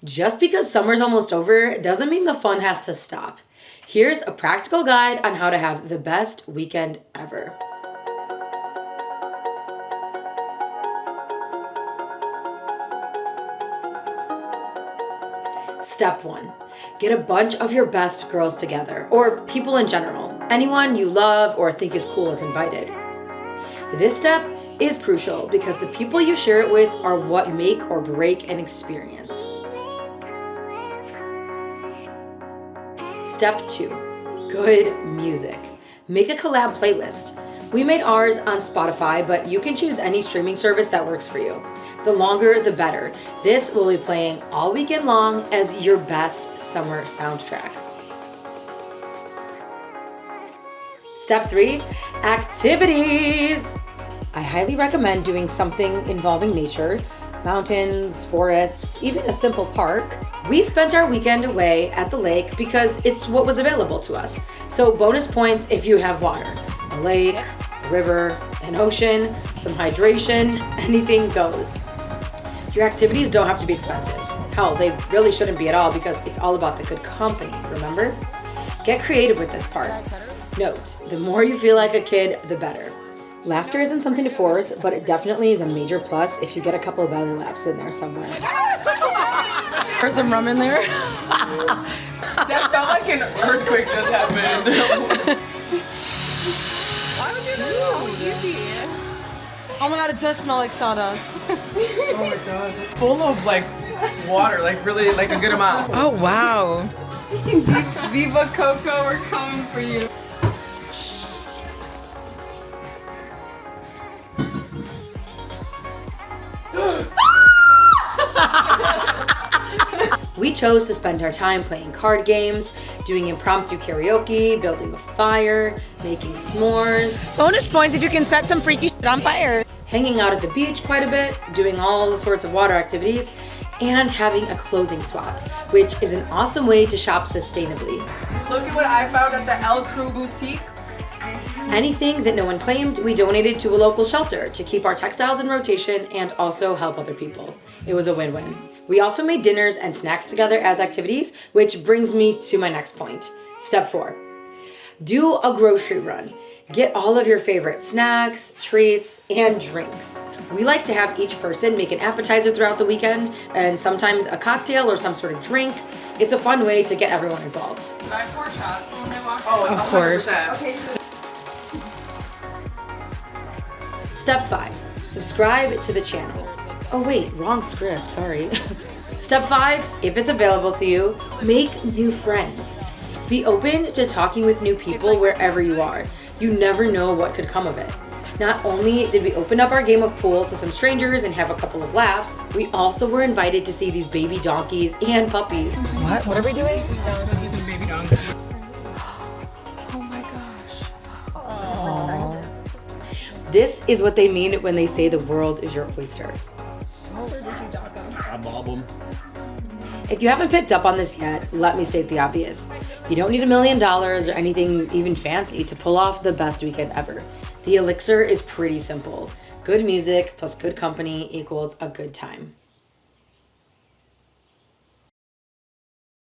Just because summer's almost over doesn't mean the fun has to stop. Here's a practical guide on how to have the best weekend ever. Step 1. Get a bunch of your best girls together, or people in general. Anyone you love or think is cool is invited. This step is crucial because the people you share it with are what make or break an experience. Step 2. Good music. Make a collab playlist. We made ours on Spotify, but you can choose any streaming service that works for you. The longer, the better. This will be playing all weekend long as your best summer soundtrack. Step 3, activities. I highly recommend doing something involving nature, mountains, forests, even a simple park. We spent our weekend away at the lake because it's what was available to us. So bonus points if you have water. A lake, a river, an ocean, some hydration, anything goes. Your activities don't have to be expensive. Hell, they really shouldn't be at all because it's all about the good company, remember? Get creative with this part. Note, the more you feel like a kid, the better. Laughter isn't something to force, but it definitely is a major plus if you get a couple of belly laughs in there somewhere. There's some rum in there. That felt like an earthquake just happened. Why would you know? Oh my god, it does smell like sawdust. Oh, it does. It's full of like water, like really like a good amount. Oh wow. Viva Coco, we're coming for you. We chose to spend our time playing card games, doing impromptu karaoke, building a fire, making s'mores, Bonus points if you can set some freaky shit on fire. hanging out at the beach quite a bit, doing all sorts of water activities, and having a clothing swap, which is an awesome way to shop sustainably. Look at what I found at the El Crew Boutique. Anything that no one claimed, we donated to a local shelter to keep our textiles in rotation and also help other people. It was a win-win. We also made dinners and snacks together as activities, which brings me to my next point. Step 4. Do a grocery run. Get all of your favorite snacks, treats, and drinks. We like to have each person make an appetizer throughout the weekend and sometimes a cocktail or some sort of drink. It's a fun way to get everyone involved. Did I pour shots when I walked? Oh, Of course. 100%. Okay. Step 5. Subscribe to the channel. Oh wait, wrong script, sorry. Step 5, if it's available to you, make new friends. Be open to talking with new people wherever you are. You never know what could come of it. Not only did we open up our game of pool to some strangers and have a couple of laughs, we also were invited to see these baby donkeys and puppies. What? What are we doing? Baby donkey. Oh my gosh. This is what they mean when they say the world is your oyster. I bob them. If you haven't picked up on this yet, let me state the obvious. You don't need $1 million or anything even fancy to pull off the best weekend ever. The elixir is pretty simple. Good music plus good company equals a good time.